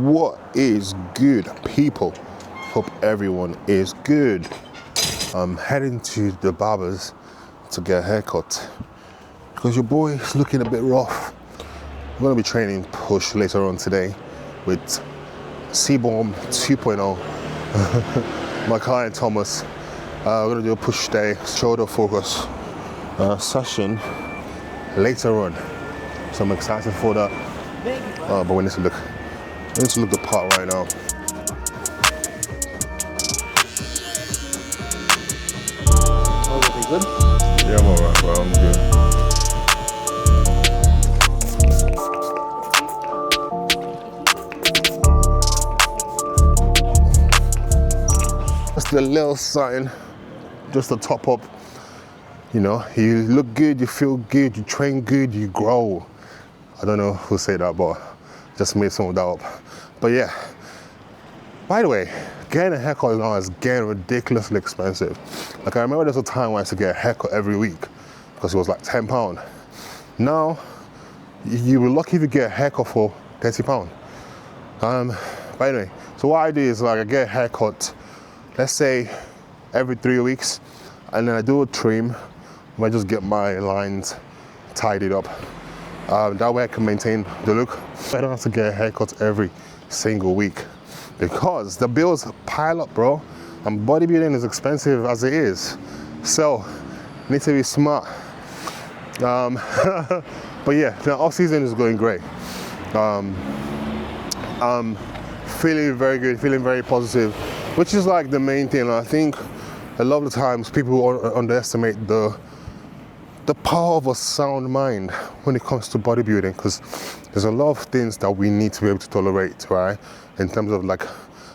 What is good, people? Hope everyone is good. I'm heading to the barber's to get a haircut because your boy is looking a bit rough. I'm going to be training push later on today with Cbum 2.0. My client Thomas. We're going to do a push day, shoulder focus session later on. So I'm excited for that. But we need to look the part right now. Everything good? Yeah, I'm alright, bro. I'm good. Just a little something, just to top up. You know, you look good, you feel good, you train good, you grow. I don't know who said that, but just made some of that up. But yeah, by the way, getting a haircut now is getting ridiculously expensive. Like I remember there's a time when I used to get a haircut every week because it was like £10. Now, you were lucky if you get a haircut for £30. But anyway, so what I do is like I get a haircut, let's say every 3 weeks, and then I do a trim. I just get my lines tidied up. That way I can maintain the look. I don't have to get a haircut every single week because the bills pile up, bro. And bodybuilding is expensive as it is. So, need to be smart. But yeah, the off season is going great. I'm feeling very good, feeling very positive, which is like the main thing. I think a lot of the times people underestimate the power of a sound mind when it comes to bodybuilding, because there's a lot of things that we need to be able to tolerate, right? In terms of like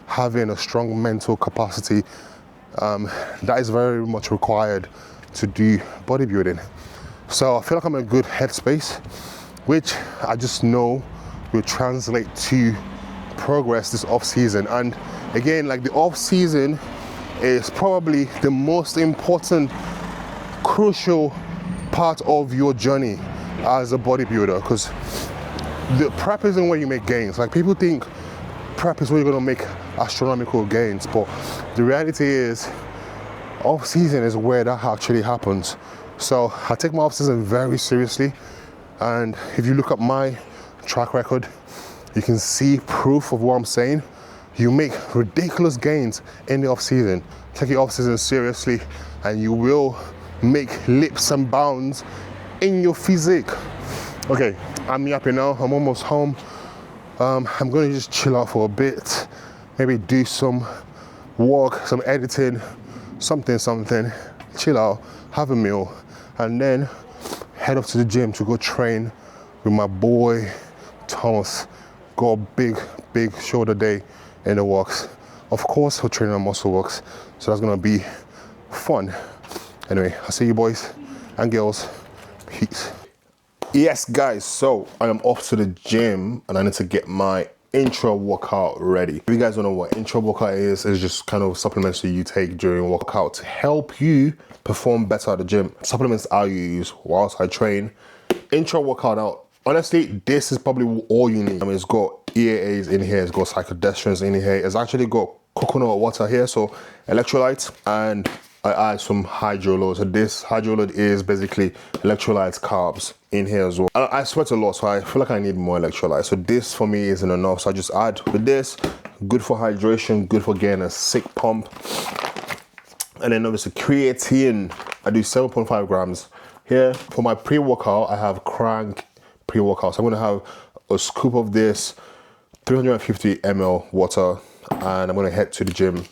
having a strong mental capacity, that is very much required to do bodybuilding. So I feel like I'm in a good headspace, which I just know will translate to progress this off season. And again, like the off season is probably the most important, crucial part of your journey as a bodybuilder, because the prep isn't where you make gains. Like people think prep is where you're gonna make astronomical gains, but the reality is off season is where that actually happens. So I take my off season very seriously, and if you look at my track record, you can see proof of what I'm saying. You make ridiculous gains in the off season. Take your off season seriously, and you will make leaps and bounds in your physique. Okay, I'm yapping now. I'm almost home. I'm gonna just chill out for a bit, maybe do some work, some editing, something, chill out, have a meal, and then head off to the gym to go train with my boy Thomas. Got a big shoulder day in the works. Of course, we're training on muscle works, so that's gonna be fun. Anyway, I'll see you boys and girls. Peace. Yes, guys, so I am off to the gym and I need to get my intra workout ready. If you guys don't know what intra workout is, it's just kind of supplements that you take during workout to help you perform better at the gym. Supplements I use whilst I train. Intra workout out. Honestly, this is probably all you need. I mean, it's got EAAs in here, it's got cyclodextrins in here, it's actually got coconut water here, so electrolytes, and I add some hydrolode. So this hydrolode is basically electrolytes, carbs in here as well. I sweat a lot, so I feel like I need more electrolytes. So this for me isn't enough, so I just add with this. Good for hydration, good for getting a sick pump. And then obviously creatine, I do 7.5 grams. Here for my pre-workout, I have Crank pre-workout. So I'm gonna have a scoop of this, 350 ml water, and I'm gonna head to the gym.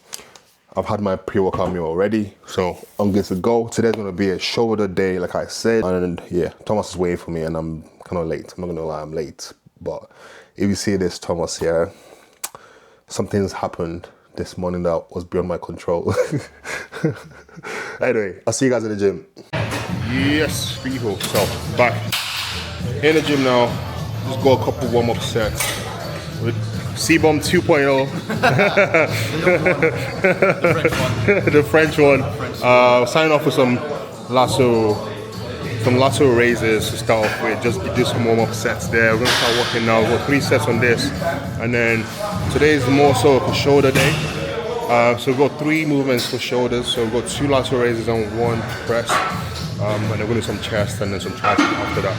I've had my pre-workout meal already, so I'm good to go. Today's gonna be a shoulder day, like I said. And yeah, Thomas is waiting for me and I'm kind of late. I'm not gonna lie, I'm late. But if you see this Thomas here, something's happened this morning that was beyond my control. Anyway, I'll see you guys in the gym. Yes, people, so back in the gym now. Just go a couple warm-up sets with Cbum 2.0. The French one. Sign off with some lasso some lateral raises to start off with. Just do some warm-up sets there. We're gonna start working now. We've got 3 sets on this, and then today is more so a shoulder day. So we've got 3 movements for shoulders. So we've got 2 lateral raises and 1 press, and then we're gonna do some chest and then some tricep after that.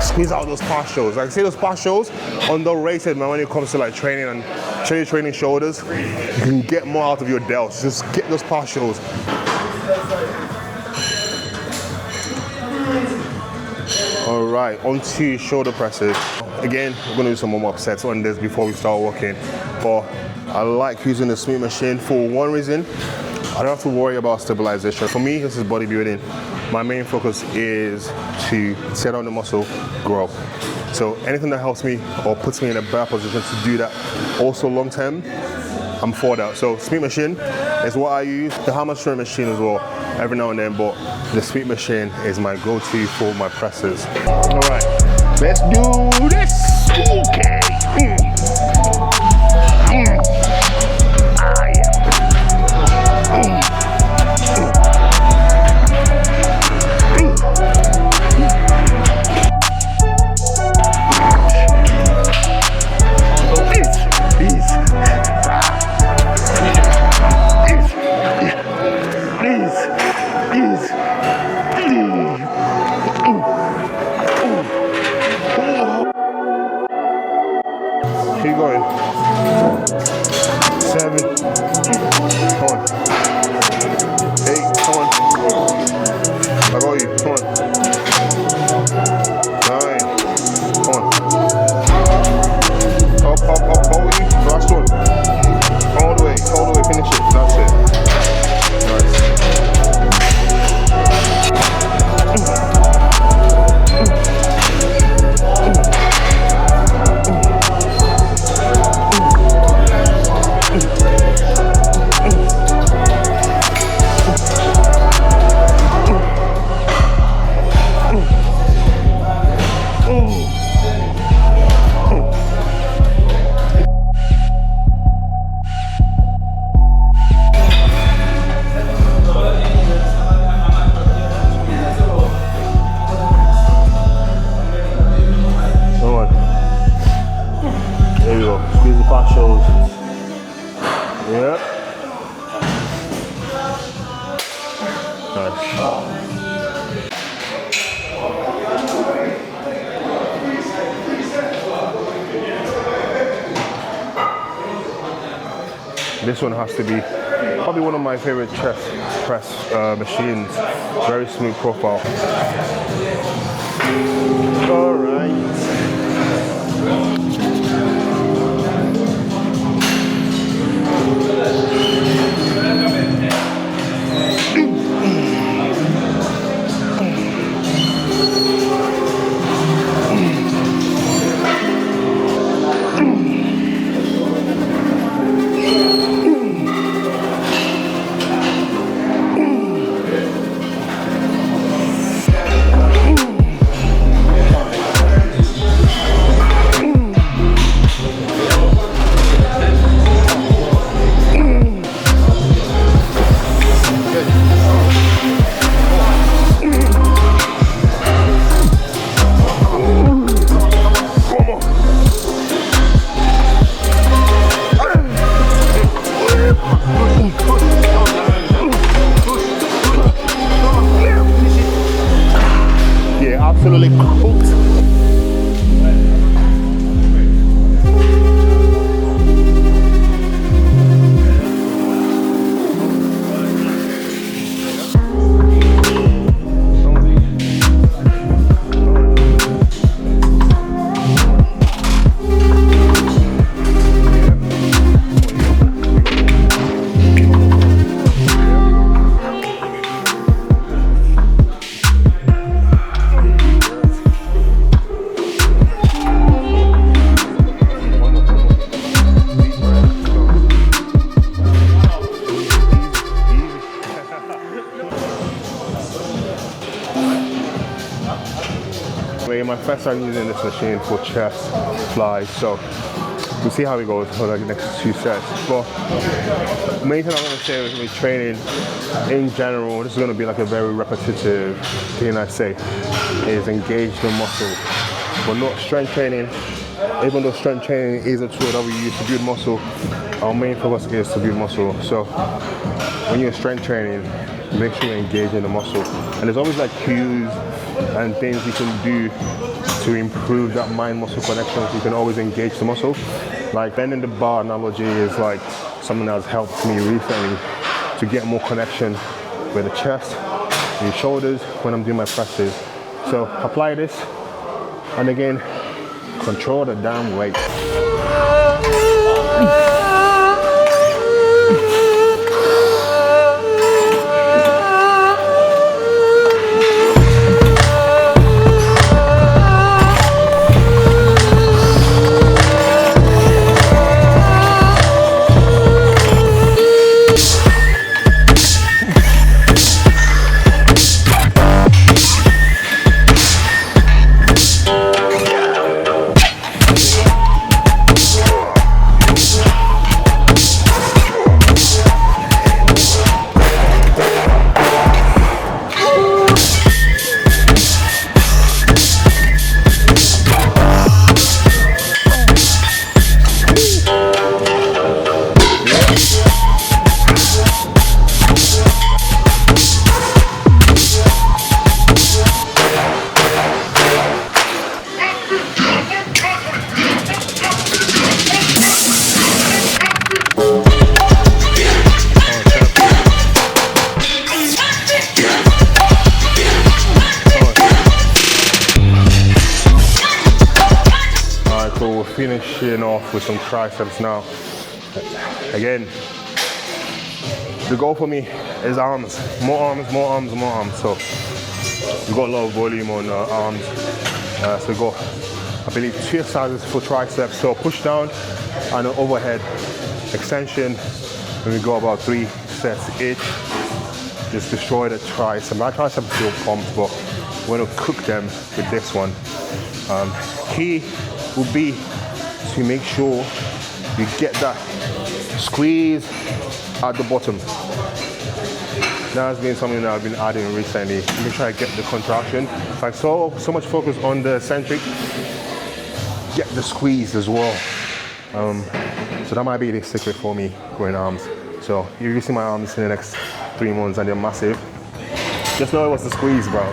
Squeeze out those partials. Like I say, those partials underrated, man, when it comes to like training and training shoulders. You can get more out of your delts. Just get those partials. All right, onto shoulder presses. Again, we're gonna do some warm-up sets on this before we start working. But I like using the Smith machine for one reason. I don't have to worry about stabilization. For me, this is bodybuilding. My main focus is to set on the muscle, grow. So anything that helps me or puts me in a better position to do that also long term, I'm for that. So Smith machine is what I use. The hammer strength machine as well, every now and then, but the Smith machine is my go-to for my presses. All right, let's do this. Okay. Keep going. 7. Come on. 8. Come on. I got you. Come on. 9. Come on. Up. Hold you. Last one. All the way. Finish it. That's it. Nice. Yep. Nice. This one has to be probably one of my favorite chest press machines. Very smooth profile. All right. my first time using this machine for chest flies, so we'll see how it goes for the next 2 sets. But the main thing I'm going to say with training in general, this is going to be like a very repetitive thing I say, is engage the muscle. But not strength training. Even though strength training is a tool that we use to build muscle, our main focus is to build muscle. So when you're strength training, make sure you engage in the muscle. And there's always like cues and things you can do to improve that mind-muscle connection. So you can always engage the muscle. Like bending the bar analogy is like something that has helped me recently to get more connection with the chest, the shoulders when I'm doing my presses. So apply this, and again, control the damn weight. Finishing off with some triceps now. Again, the goal for me is arms. More arms, more arms, more arms. So we've got a lot of volume on arms. So we've got, I believe, 2 exercises for triceps. So push down and an overhead extension. And we go about 3 sets each. Just destroy the tricep. My triceps feel pumped, but we're gonna cook them with this one. Key will be to make sure you get that squeeze at the bottom. That's been something that I've been adding recently. Make sure I get the contraction. If I saw so much focus on the eccentric, get the squeeze as well. So that might be the secret for me growing arms. So you're using my arms in the next 3 months and they're massive. Just know it was the squeeze, bro.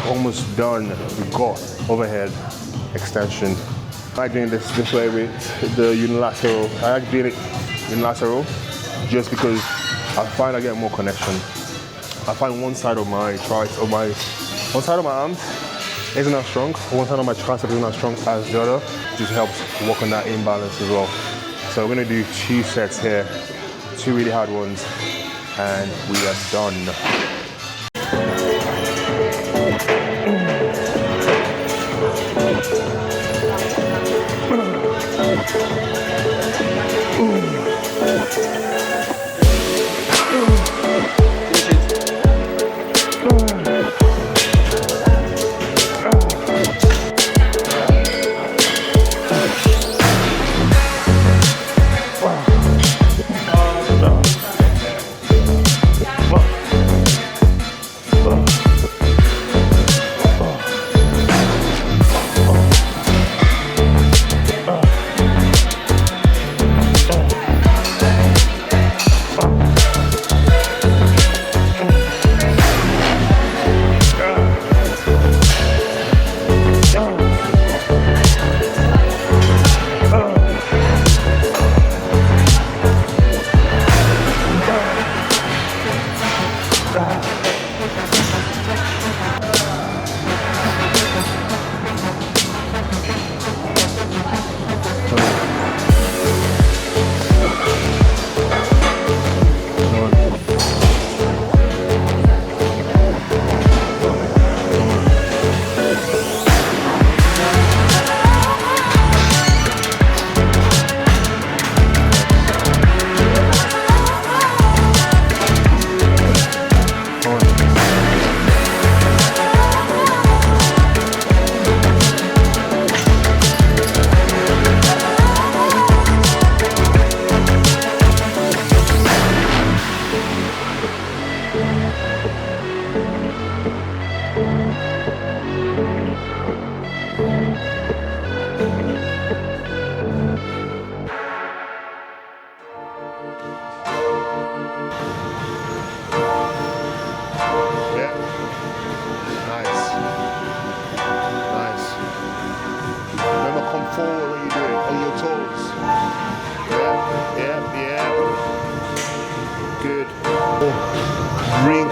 Almost done. We got overhead extension. I like doing this way with the unilateral. I like doing it unilateral just because I find I get more connection. I find one side of my tricep, one side of my arms isn't as strong, one side of my tricep isn't as strong as the other. Just helps work on that imbalance as well. So we're gonna do 2 sets here, 2 really hard ones, and we are done.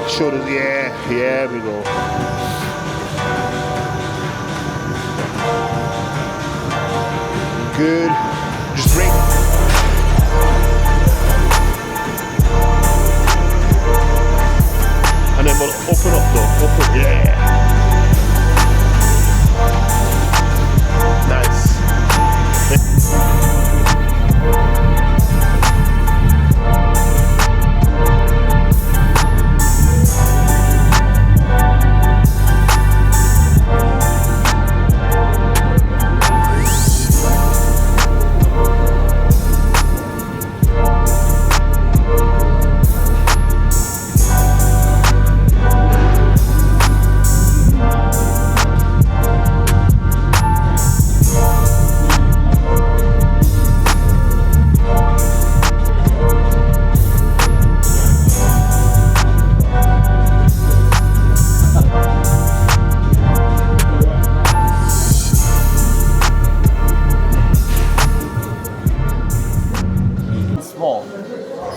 Shoulders, yeah, we go. Good. Just break. And then we'll open up though. Open, yeah. Nice.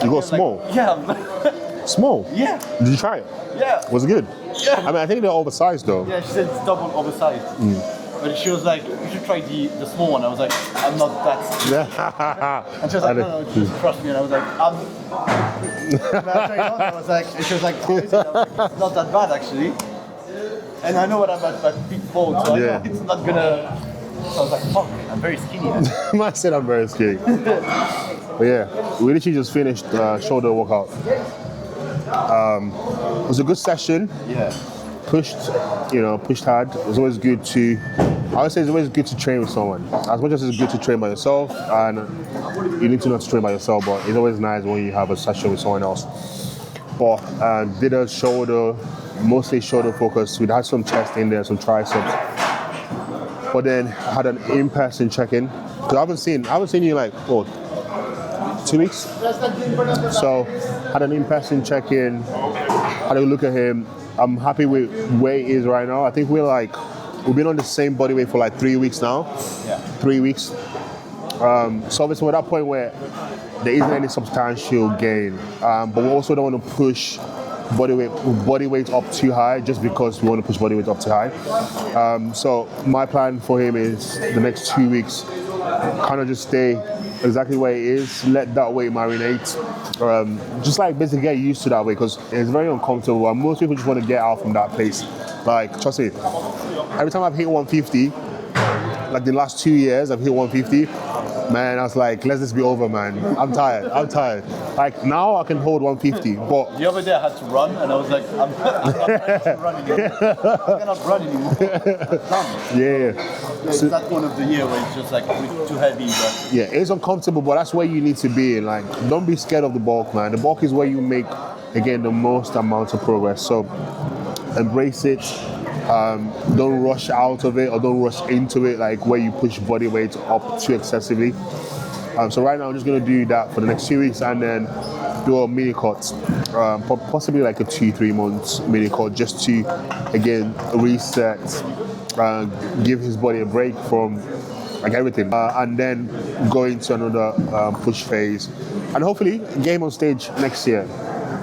You got small? Yeah. Small? Yeah. Did you try it? Yeah. Was it good? Yeah. I mean, I think they're oversized though. Yeah, she said it's double oversized. But she was like, you should try the small one. I was like, I'm not that. Yeah. And she was like, no, just trust me. And I was like, But I tried it out, I was like, and she was like, how is it? I was like, it's not that bad actually. And I know what I'm at big fold, so I know it's not gonna. So I was like, fuck, I'm very skinny. Man said I'm very skinny. But yeah, we literally just finished shoulder workout. It was a good session. Yeah. Pushed hard. It was always good to, I would say it's always good to train with someone. As much as it's good to train by yourself, and you need to know to train by yourself, but it's always nice when you have a session with someone else. But did a shoulder, mostly shoulder focus. We had some chest in there, some triceps. But then had an in-person check-in. Because I haven't seen you like, 2 weeks? So had an in-person check-in, had a look at him. I'm happy with where he is right now. I think we've been on the same body weight for like 3 weeks now. Yeah. 3 weeks. So obviously we're at that point where there isn't any substantial gain. But we also don't want to push body weight up too high just because we want to push body weight up too high. So my plan for him is the next 2 weeks, kind of just stay exactly where it is, let that weight marinate. Just like basically get used to that weight because it's very uncomfortable and most people just want to get out from that place. Like, trust me, every time I've hit 150, like the last 2 years I've hit 150, man, I was like, let this be over, man. I'm tired. Like now I can hold 150, but the other day I had to run and I was like, I'm not ready to run anymore. I cannot run anymore. I'm done. Yeah. It's that one of the year where it's just like too heavy. But Yeah, it's uncomfortable, but that's where you need to be. Like, don't be scared of the bulk, man. The bulk is where you make, again, the most amount of progress. So embrace it. Don't rush out of it or don't rush into it, like where you push body weight up too excessively. So right now I'm just gonna do that for the next 2 weeks and then do a mini cut, possibly like a 2-3 months mini cut, just to again reset, give his body a break from like everything, and then go into another push phase, and hopefully game on stage next year.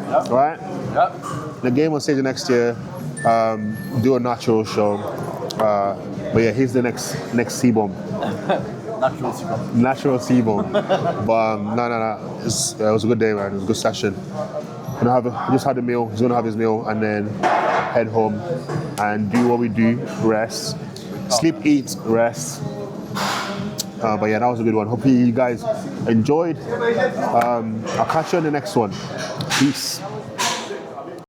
Yep. Right? Yep. The game on stage next year. Do a natural show. But yeah, here's the next Cbum. Natural Cbum. But no. It was a good day, man. It was a good session. Just had a meal. He's gonna have his meal and then head home and do what we do. Rest, sleep, eat, rest. But yeah, that was a good one. Hopefully you guys enjoyed. I'll catch you on the next one. Peace.